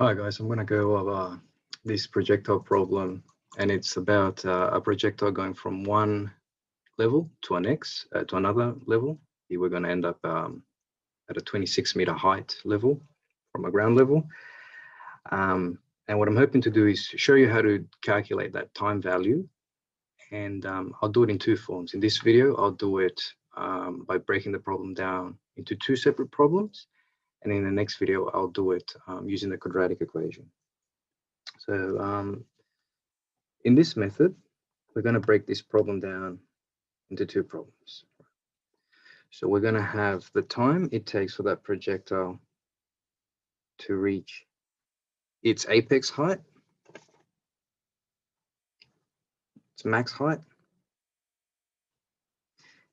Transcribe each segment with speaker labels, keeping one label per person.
Speaker 1: Hi guys, I'm going to go over this projectile problem, and it's about a projectile going from one level to another level. Here we're going to end up at a 26-meter height level from a ground level. And what I'm hoping to do is show you how to calculate that time value, and I'll do it in two forms. In this video, I'll do it by breaking the problem down into two separate problems. And in the next video, I'll do it using the quadratic equation. So in this method, we're going to break this problem down into two problems. So we're going to have the time it takes for that projectile to reach its apex height, its max height.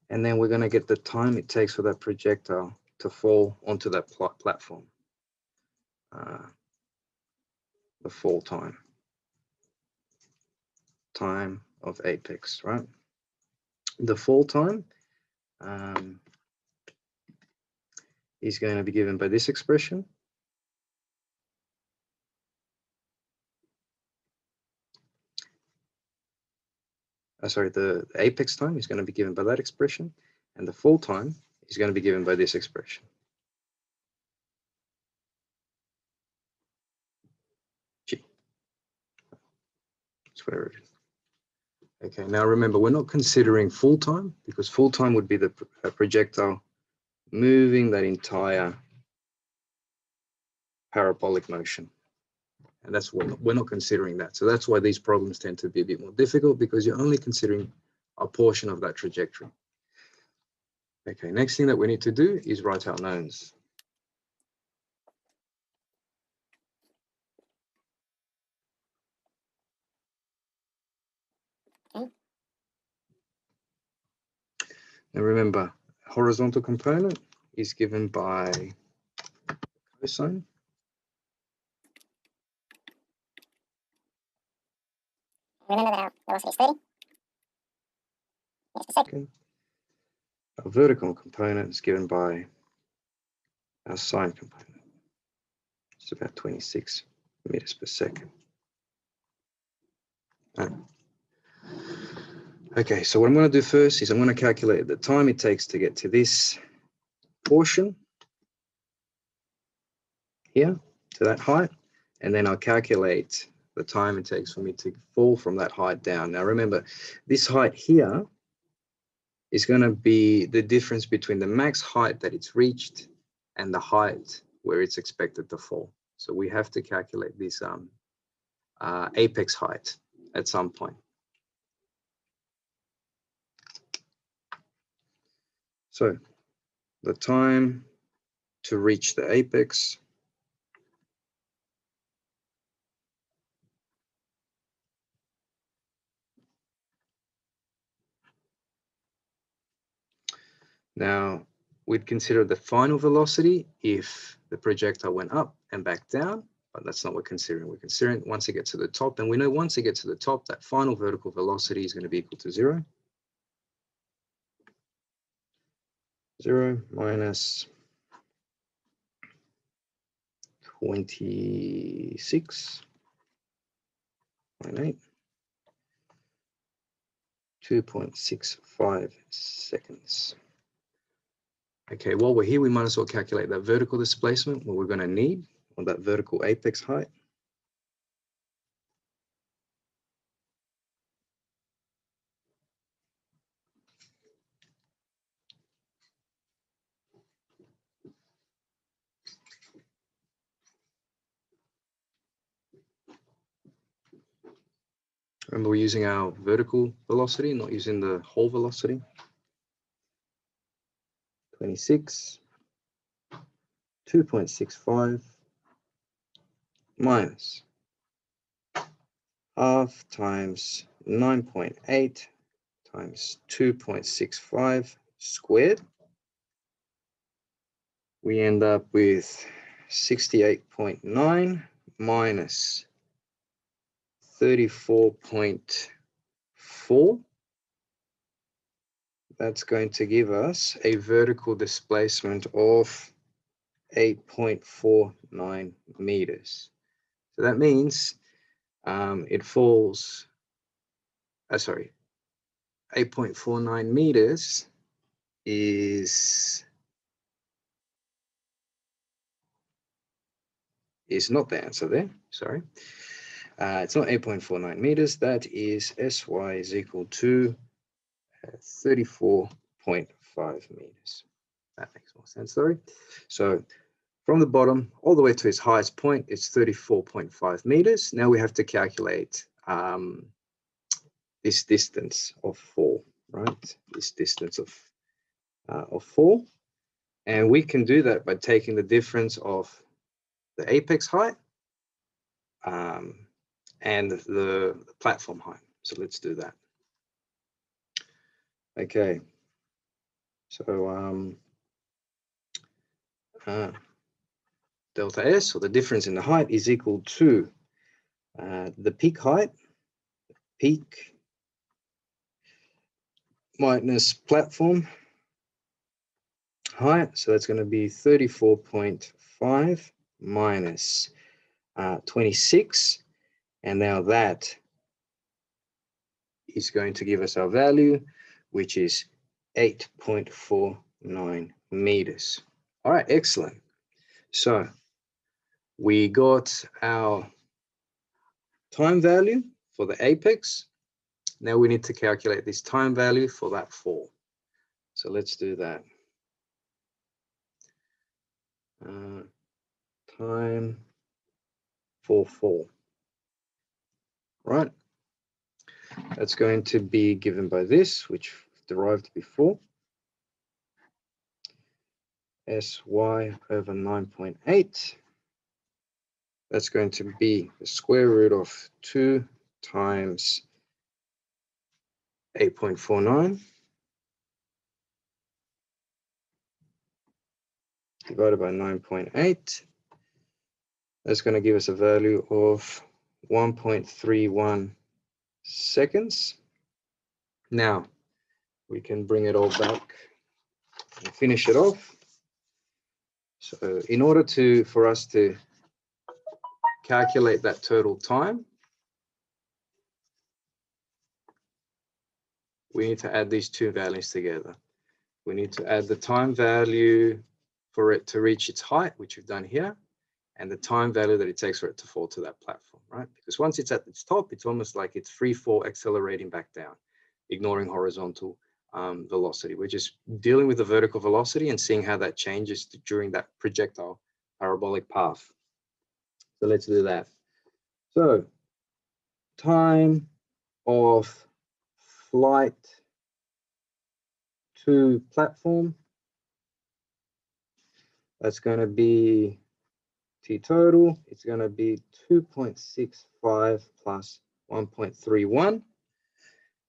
Speaker 1: And then we're going to get the time it takes for that projectile to fall onto that platform, the fall time of apex, right? The fall time is going to be given by this expression. The apex time is going to be given by that expression, and the fall time is going to be given by this expression. G. That's whatever it is. Okay, now remember, we're not considering full time, because full time would be the projectile moving that entire parabolic motion. And that's what we're not considering that. So that's why these problems tend to be a bit more difficult, because you're only considering a portion of that trajectory. Okay, next thing that we need to do is write our knowns.
Speaker 2: Okay.
Speaker 1: Now remember, horizontal component is given by cosine.
Speaker 2: Remember that our velocity is 30 meters per second.
Speaker 1: Okay. Our vertical component is given by our sine component. It's about 26 meters per second. Okay, so what I'm going to do first is I'm going to calculate the time it takes to get to this portion here, to that height, and then I'll calculate the time it takes for me to fall from that height down. Now remember, this height here is going to be the difference between the max height that it's reached and the height where it's expected to fall. So we have to calculate this apex height at some point. So the time to reach the apex now, we'd consider the final velocity if the projectile went up and back down, but that's not what we're considering. We're considering once it gets to the top, and we know once it gets to the top, that final vertical velocity is going to be equal to 0. 0 minus 26.8, 2.65 seconds. Okay, while we're here, we might as well calculate that vertical displacement, what we're going to need on that vertical apex height. Remember, we're using our vertical velocity, not using the whole velocity. 26, 2.65 minus half times 9.8 times 2.65 squared. We end up with 68.9 minus 34.4. That's going to give us a vertical displacement of 8.49 meters. So that means it falls, sorry, 8.49 meters is not the answer there, sorry. It's not 8.49 meters, that is SY is equal to 34.5 meters. That makes more sense, sorry. So from the bottom all the way to its highest point, it's 34.5 meters. Now we have to calculate this distance of 4, right? This distance of 4. And we can do that by taking the difference of the apex height and the platform height. So let's do that. Okay. So delta S, or the difference in the height, is equal to the peak height, peak minus platform height. So that's going to be 34.5 minus 26. And now that is going to give us our value, which is 8.49 meters. All right, excellent. So we got our time value for the apex. Now we need to calculate this time value for that fall. So let's do that. Time for fall. Right. That's going to be given by this, which derived before. SY over 9.8. That's going to be the square root of 2 times 8.49 divided by 9.8. That's going to give us a value of 1.31 seconds. Now we can bring it all back and finish it off. So in order for us to calculate that total time, we need to add these two values together. We need to add the time value for it to reach its height, which we've done here, and the time value that it takes for it to fall to that platform, right? Because once it's at its top, it's almost like it's free fall accelerating back down, ignoring horizontal velocity. We're just dealing with the vertical velocity and seeing how that changes during that projectile parabolic path. So let's do that. So time of flight to platform, that's going to be T total. It's going to be 2.65 plus 1.31,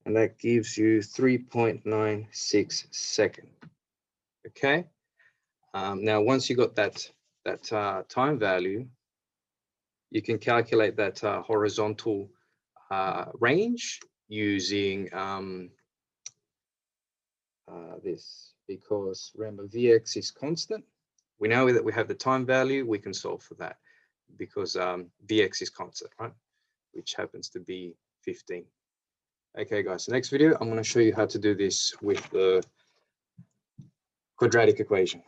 Speaker 1: and that gives you 3.96 seconds. Okay. Now, once you got that time value, you can calculate that horizontal range using this, because remember Vx is constant. We know that we have the time value, we can solve for that because Vx is constant, right? Which happens to be 15. Okay, guys, so next video, I'm going to show you how to do this with the quadratic equation.